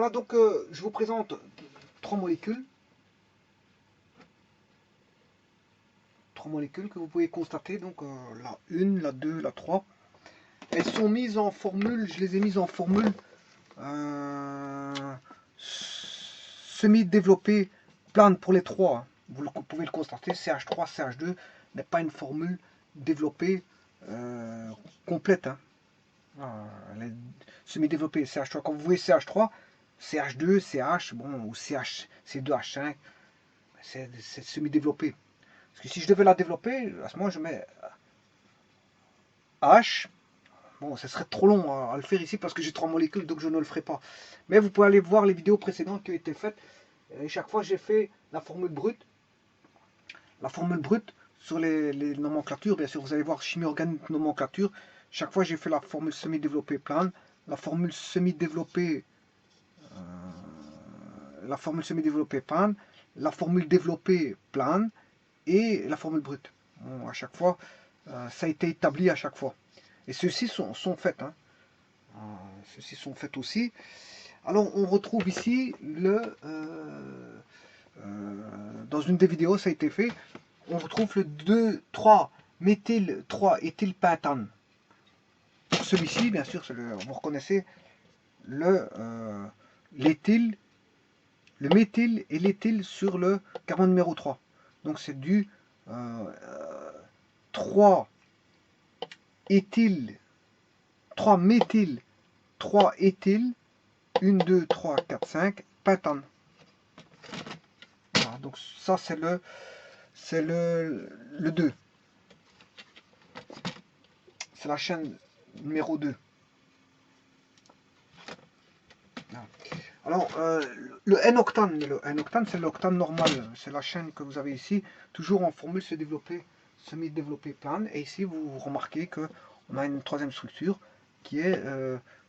Voilà, donc je vous présente trois molécules. Trois molécules que vous pouvez constater, donc la 1, la 2, la 3. Elles sont mises en formule, je les ai mises en formule semi-développée plane pour les trois. Vous pouvez le constater, CH3, CH2 n'est pas une formule développée complète. Hein. Elle est semi-développée, CH3. Quand vous voyez CH3, CH2, CH, bon, ou CH, C2H5, c'est semi-développé. Parce que si je devais la développer, à ce moment, je mets H. Bon, ce serait trop long à le faire ici parce que j'ai trois molécules, donc je ne le ferai pas. Mais vous pouvez aller voir les vidéos précédentes qui ont été faites. Et chaque fois, j'ai fait la formule brute. La formule brute sur les nomenclatures, bien sûr, vous allez voir chimie organique nomenclature. Chaque fois, j'ai fait la formule semi-développée plane, la formule semi-développée plane, la formule développée plane et la formule brute. Bon, à chaque fois, ça a été établi à chaque fois. Et ceux-ci sont faits. Hein. Ceux-ci sont faits aussi. Alors, on retrouve ici dans une des vidéos, ça a été fait. On retrouve le 2,3-méthyl 3-éthylpentane. Pour celui-ci, bien sûr, vous reconnaissez l'éthyl, le méthyl et l'éthyl sur le carbone numéro 3. Donc c'est du 3-éthyl, 3-méthyl, 3-éthyl, 1, 2, 3, 4, 5, pentane. Voilà, donc ça c'est le 2. C'est la chaîne numéro 2. Alors, le N-octane, le N-octane, c'est l'octane normal. C'est la chaîne que vous avez ici, toujours en formule semi-développée plane. Et ici, vous remarquez qu'on a une troisième structure qui est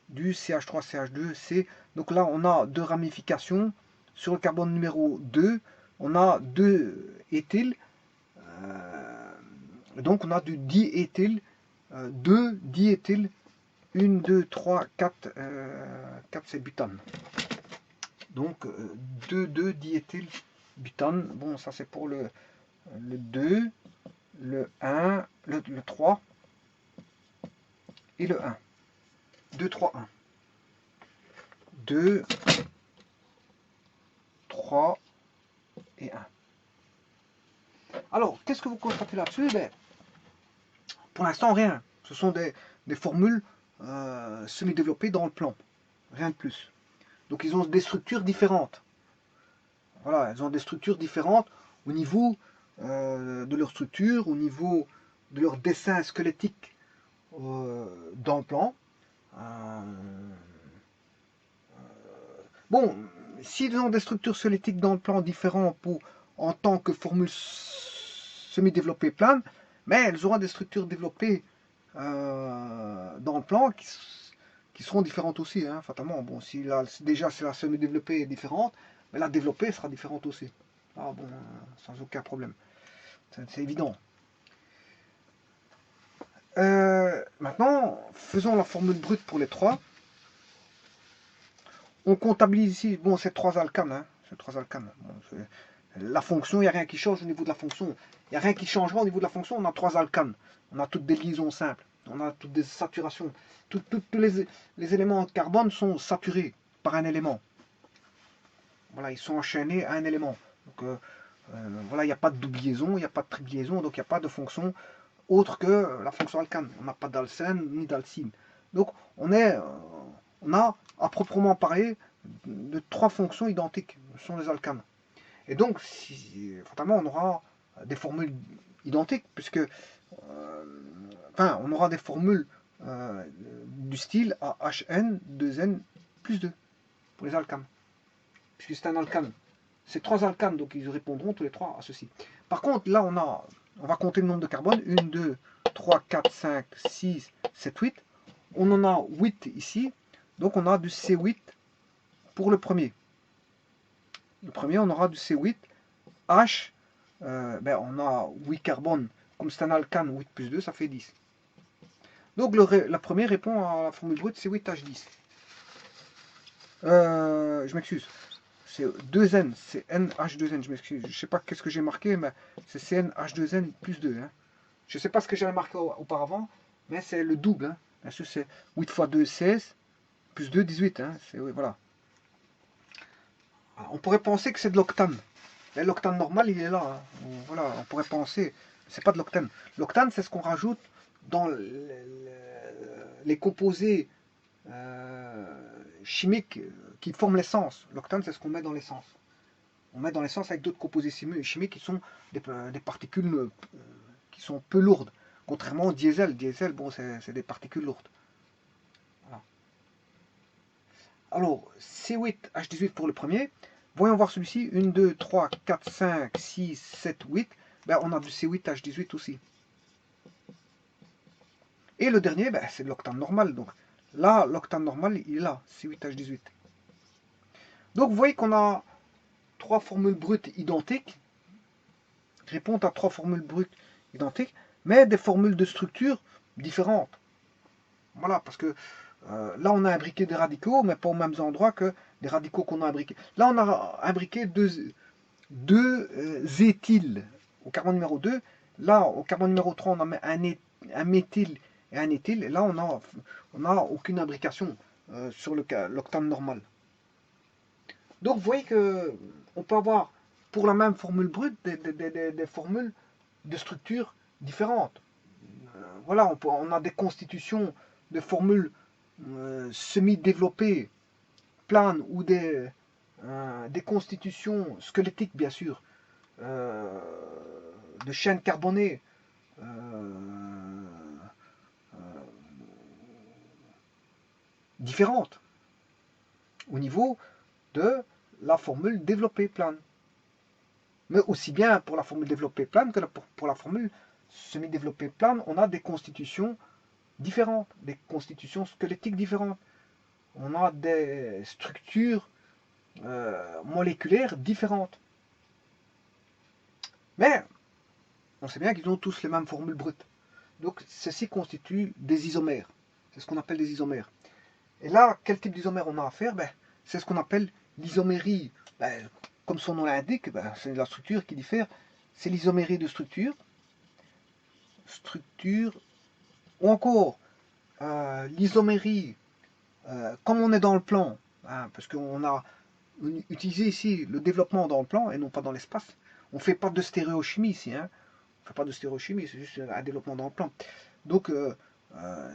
du CH3, CH2, C. Donc là, on a deux ramifications. Sur le carbone numéro 2, on a deux éthyles. Donc on a du diéthyl, 2 diéthyl, 1, 2, 3, 4, 4 c'est butane. Donc 2 diéthyl butane. Bon, ça c'est pour le 2, le 1, le 3 et le 1. 2, 3, 1. 2, 3 et 1. Alors, qu'est-ce que vous constatez là-dessus? Pour l'instant, rien. Ce sont des formules semi-développées dans le plan. Rien de plus. Donc, ils ont des structures différentes. Voilà, elles ont des structures différentes au niveau de leur structure, au niveau de leur dessin squelettique dans le plan. Bon, s'ils ont des structures squelettiques dans le plan différentes en tant que formule semi-développée plane, mais elles auront des structures développées dans le plan qui seront différentes aussi, hein, fatalement. Bon, si déjà si la semi-développée est différente, mais la développée sera différente aussi. Ah bon, sans aucun problème. C'est évident. Maintenant, faisons la formule brute pour les trois. On comptabilise ici, bon, c'est 3 alcanes. Hein, c'est 3 alcanes. Bon, la fonction, il n'y a rien qui change au niveau de la fonction. Il n'y a rien qui changera au niveau de la fonction. On a 3 alcanes. On a toutes des liaisons simples. On a toutes des saturations. Tous les éléments de carbone sont saturés par un élément. Voilà, ils sont enchaînés à un élément. Donc, voilà, il n'y a pas de double liaison, il n'y a pas de triple liaison, donc il n'y a pas de fonction autre que la fonction alcane. On n'a pas d'alcène ni d'alcyne. Donc, on a, à proprement parler, de 3 fonctions identiques. Ce sont les alcanes. Et donc, fatalement, on aura des formules identiques, puisque, on aura des formules du style AHN 2N plus 2 pour les alcanes. Puisque c'est un alcane. C'est 3 alcanes, donc ils répondront tous les 3 à ceci. Par contre, là, on va compter le nombre de carbone. 1, 2, 3, 4, 5, 6, 7, 8. On en a 8 ici. Donc on a du C8 pour le premier. Le premier, on aura du C8. H, on a 8 carbones. Comme c'est un alcane, 8 plus 2, ça fait 10. Donc la première répond à la formule brute C8H10. Je m'excuse. C'est 2N, c'est NH2N, je m'excuse. Je sais pas qu'est-ce que j'ai marqué, mais c'est CnH2N plus 2. Hein. Je sais pas ce que j'avais marqué auparavant, mais c'est le double. Hein. Bien sûr, c'est 8 fois 2, 16, plus 2, 18. Hein. Oui, voilà. On pourrait penser que c'est de l'octane. Mais l'octane normal, il est là. Hein. Voilà, on pourrait penser. C'est pas de l'octane. L'octane, c'est ce qu'on rajoute dans les composés chimiques qui forment l'essence. L'octane, c'est ce qu'on met dans l'essence. On met dans l'essence avec d'autres composés chimiques qui sont des particules qui sont peu lourdes. Contrairement au diesel. Diesel, bon, c'est des particules lourdes. Voilà. Alors, C8H18 pour le premier. Voyons voir celui-ci. 1, 2, 3, 4, 5, 6, 7, 8. Ben, on a du C8H18 aussi. Et le dernier, ben, c'est l'octane normal. Donc là, l'octane normal, il est là, C8H18. Donc vous voyez qu'on a trois formules brutes identiques, qui répondent à trois formules brutes identiques, mais des formules de structure différentes. Voilà, parce que là, on a imbriqué des radicaux, mais pas aux mêmes endroits que des radicaux qu'on a imbriqués. Là, on a imbriqué deux éthyles au carbone numéro 2. Là, au carbone numéro 3, on a mis un méthyle et un éthyle. Et là, on n'a aucune imbrication sur l'octane normal. Donc, vous voyez qu'on peut avoir, pour la même formule brute, des formules de structure différentes. Voilà, on a des constitutions de formules semi-développées, planes, ou des constitutions squelettiques, bien sûr, de chaînes carbonées différentes au niveau de la formule développée plane. Mais aussi bien pour la formule développée plane que pour la formule semi-développée plane, on a des constitutions différentes, des constitutions squelettiques différentes. On a des structures moléculaires différentes. Mais on sait bien qu'ils ont tous les mêmes formules brutes. Donc ceci constitue des isomères. C'est ce qu'on appelle des isomères. Et là, quel type d'isomère on a à faire? C'est ce qu'on appelle l'isomérie. Comme son nom l'indique, c'est la structure qui diffère. C'est l'isomérie de structure. Ou encore l'isomérie, comme on est dans le plan, hein, parce qu'on a utilisé ici le développement dans le plan et non pas dans l'espace. On ne fait pas de stéréochimie ici. Hein. On ne fait pas de stéréochimie, c'est juste un développement dans le plan. Donc,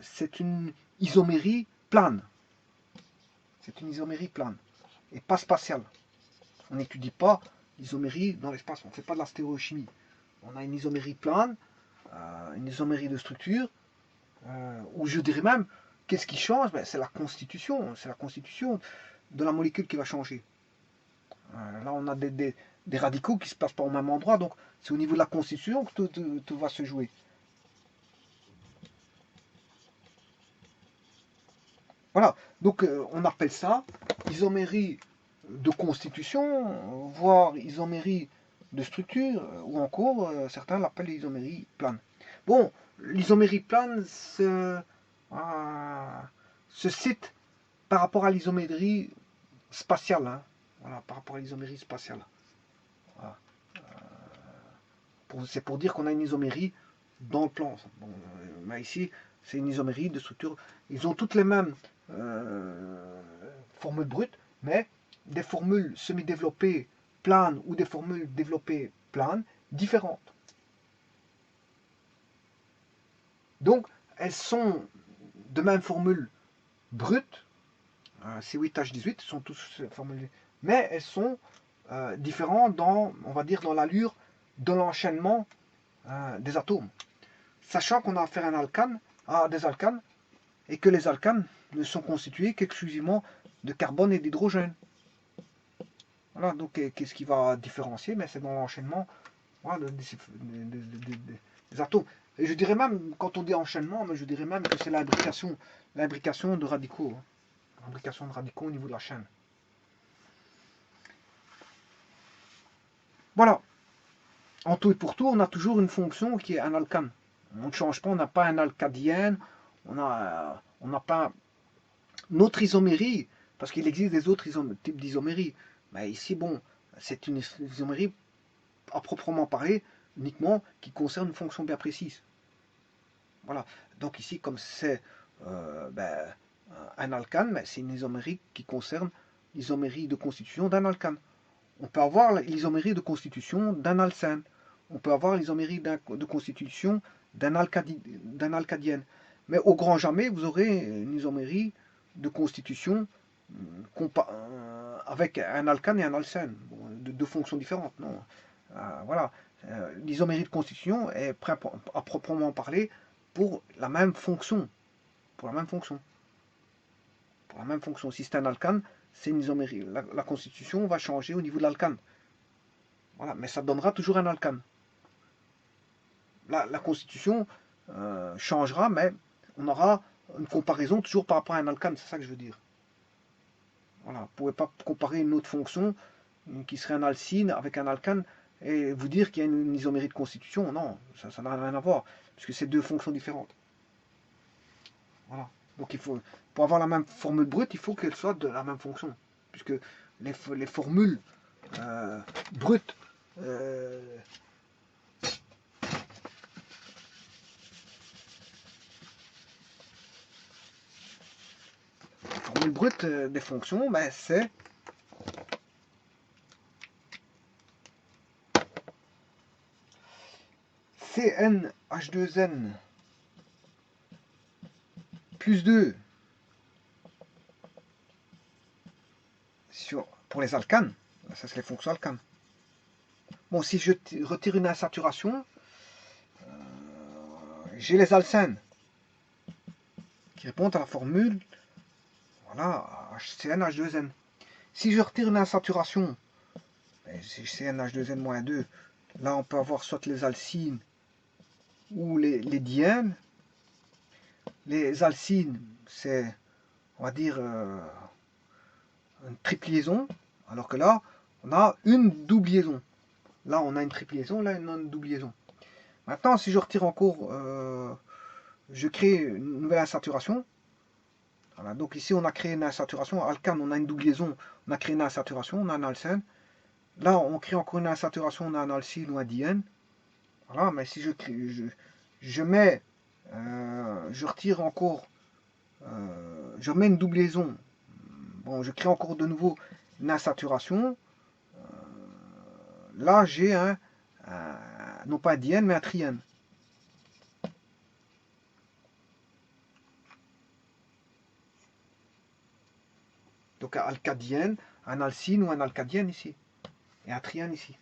c'est une isomérie plane. C'est une isomérie plane et pas spatiale. On n'étudie pas l'isomérie dans l'espace, on ne fait pas de la stéréochimie. On a une isomérie plane, une isomérie de structure, ou je dirais même, qu'est-ce qui change? C'est la constitution de la molécule qui va changer. Là, on a des radicaux qui ne se placent pas au même endroit, donc c'est au niveau de la constitution que tout va se jouer. Voilà, donc on appelle ça isomérie de constitution, voire isomérie de structure, ou encore certains l'appellent isomérie plane. Bon, l'isomérie plane se cite par rapport à l'isomérie spatiale. Hein. Voilà, par rapport à l'isomérie spatiale. Voilà. C'est pour dire qu'on a une isomérie dans le plan. Bon, mais ici, c'est une isomérie de structure. Ils ont toutes les mêmes formules brutes, mais des formules semi-développées planes ou des formules développées planes différentes. Donc, elles sont de même formule brute, C8H18, sont tous formulées, mais elles sont différentes dans, on va dire, dans l'allure de l'enchaînement des atomes. Sachant qu'on a affaire à des alcanes, et que les alcanes ne sont constitués qu'exclusivement de carbone et d'hydrogène. Voilà, donc qu'est-ce qui va différencier? C'est dans l'enchaînement voilà, des atomes. Et je dirais même, quand on dit enchaînement, mais je dirais même que c'est l'imbrication de radicaux. Hein. L'imbrication de radicaux au niveau de la chaîne. Voilà. En tout et pour tout, on a toujours une fonction qui est un alcane. On ne change pas, on n'a pas un alcadiène, on n'a pas notre isomérie, Parce qu'il existe des autres types d'isomérie. Mais ici, bon, c'est une isomérie à proprement parler, uniquement qui concerne une fonction bien précise. Voilà. Donc ici, comme c'est un alcane, c'est une isomérie qui concerne l'isomérie de constitution d'un alcane. On peut avoir l'isomérie de constitution d'un alcène. On peut avoir l'isomérie de constitution d'un alcadienne. Mais au grand jamais, vous aurez une isomérie de constitution avec un alcane et un alcène, bon, de deux fonctions différentes. Non. Voilà. L'isomérie de constitution est à proprement parler pour la même fonction. Pour la même fonction. Pour la même fonction. Si c'est un alcane, c'est une isomérie. La constitution va changer au niveau de l'alcane. Voilà, mais ça donnera toujours un alcane. La constitution changera, mais on aura une comparaison toujours par rapport à un alcane, c'est ça que je veux dire. Voilà, vous ne pouvez pas comparer une autre fonction qui serait un alcyne avec un alcane et vous dire qu'il y a une isomérie de constitution. Non, ça n'a rien à voir, puisque c'est deux fonctions différentes. Voilà. Donc il faut, pour avoir la même formule brute, il faut qu'elle soit de la même fonction, puisque les formules brutes formule brute des fonctions, ben, c'est Cn H2n plus 2 pour les alcanes. Ça, c'est les fonctions alcanes. Bon, si je retire une insaturation, j'ai les alcènes qui répondent à la formule, voilà, Cn H2n. Si je retire une insaturation, c'est Cn H2n-2, là on peut avoir soit les alcynes ou les diènes. Les alcynes, c'est, on va dire, une triple liaison, alors que là, on a une double liaison. Là, on a une triple liaison, là, on a une double liaison. Maintenant, si je retire encore, je crée une nouvelle insaturation. Voilà, donc ici, on a créé une insaturation. Alcane, on a une double liaison, on a créé une insaturation, on a un alcène. Là, on crée encore une insaturation, on a un alcyne ou un diène. Voilà, mais si je mets, je retire encore, je remets une double liaison. Bon, je crée encore de nouveau une insaturation. Là, j'ai non pas un diène, mais un triène. Donc un alcadiène, un alcyne ou un alcadiène ici. Et un triène ici.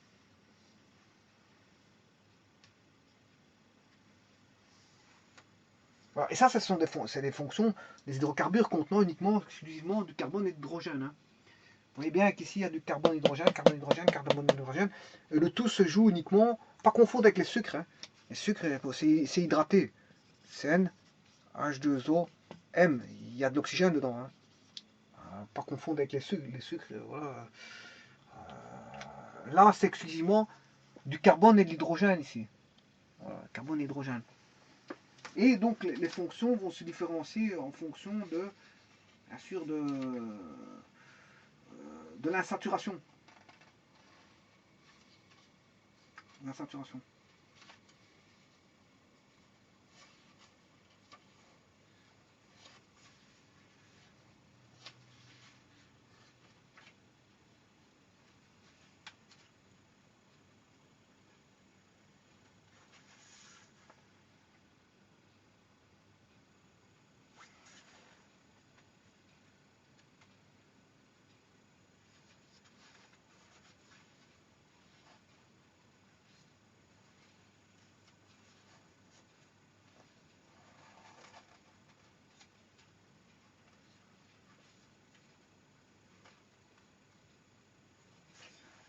Voilà. Et ça, ce sont des fonctions des hydrocarbures contenant uniquement, exclusivement du carbone et de l'hydrogène. Hein. Vous voyez bien qu'ici, il y a du carbone, hydrogène, carbone, hydrogène, carbone, hydrogène. Et le tout se joue uniquement, pas confondre avec les sucres. Hein. Les sucres, c'est hydraté. CN, H2O, M. Il y a de l'oxygène dedans. Hein. Pas confondre avec les sucres. Les sucres, voilà. Là, c'est exclusivement du carbone et de l'hydrogène ici. Voilà, carbone et hydrogène. Et donc les fonctions vont se différencier en fonction de, bien sûr, de l'insaturation. L'insaturation.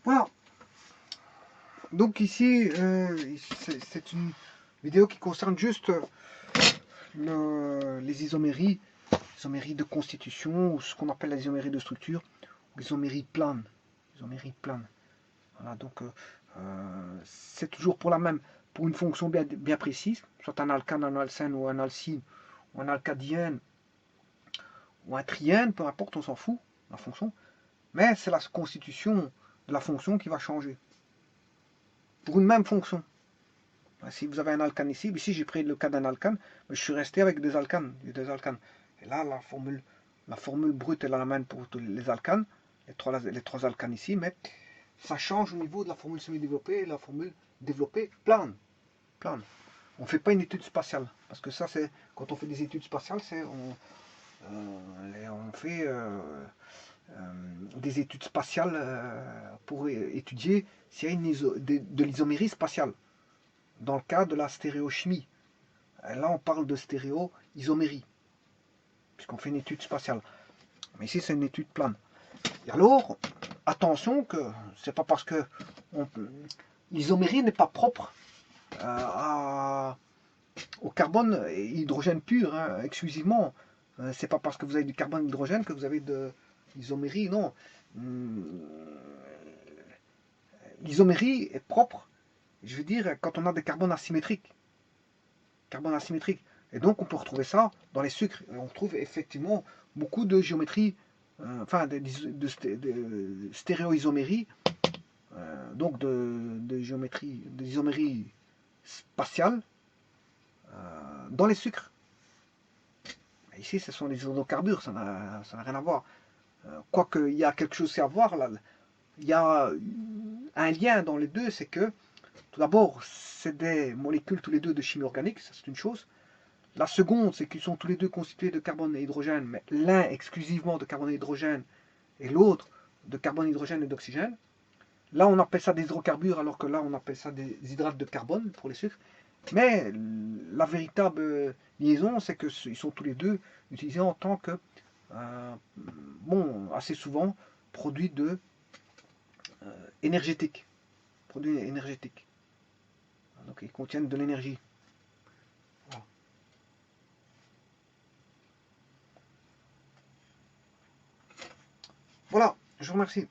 Voilà. Donc ici, c'est une vidéo qui concerne juste les isoméries de constitution, ou ce qu'on appelle les isoméries de structure, ou l'isomérie plane. Isomérie plane. Voilà, donc c'est toujours pour pour une fonction bien précise, soit un alcane, un alcène, ou un alcyne, ou un alcadiène, ou un triène, peu importe, on s'en fout. la fonction, mais c'est la constitution de la fonction qui va changer. Pour une même fonction. Si vous avez un alcane ici j'ai pris le cas d'un alcane, mais je suis resté avec des alcanes. Et là, la formule brute, elle a la même pour tous les alcanes, les trois alcanes ici, mais ça change au niveau de la formule semi-développée et la formule développée plane. On ne fait pas une étude spatiale, parce que ça, c'est quand on fait des études spatiales, on fait des études spatiales pour étudier s'il y a de l'isomérie spatiale. Dans le cas de la stéréochimie, là on parle de stéréoisomérie, puisqu'on fait une étude spatiale. Mais ici c'est une étude plane. Et alors, attention que c'est pas parce que l'isomérie n'est pas propre au carbone et hydrogène pur, hein, exclusivement. C'est pas parce que vous avez du carbone et hydrogène que vous avez de l'isomérie, non. L'isomérie est propre, je veux dire, quand on a des carbones asymétriques. Et donc on peut retrouver ça dans les sucres. Et on trouve effectivement beaucoup de géométrie, de stéréoisomérie, donc de géométrie, d'isomérie spatiale dans les sucres. Et ici, ce sont les isocarbures, ça n'a rien à voir. Quoique, il y a quelque chose à voir là. Il y a un lien dans les deux, c'est que, tout d'abord, c'est des molécules tous les deux de chimie organique, ça c'est une chose. La seconde, c'est qu'ils sont tous les deux constitués de carbone et hydrogène, mais l'un exclusivement de carbone et hydrogène, et l'autre de carbone, hydrogène et d'oxygène. Là, on appelle ça des hydrocarbures, alors que là, on appelle ça des hydrates de carbone pour les sucres. Mais la véritable liaison, c'est qu'ils sont tous les deux utilisés en tant que, assez souvent, produits énergétiques. Produits énergétiques. Donc, ils contiennent de l'énergie. Voilà, je vous remercie.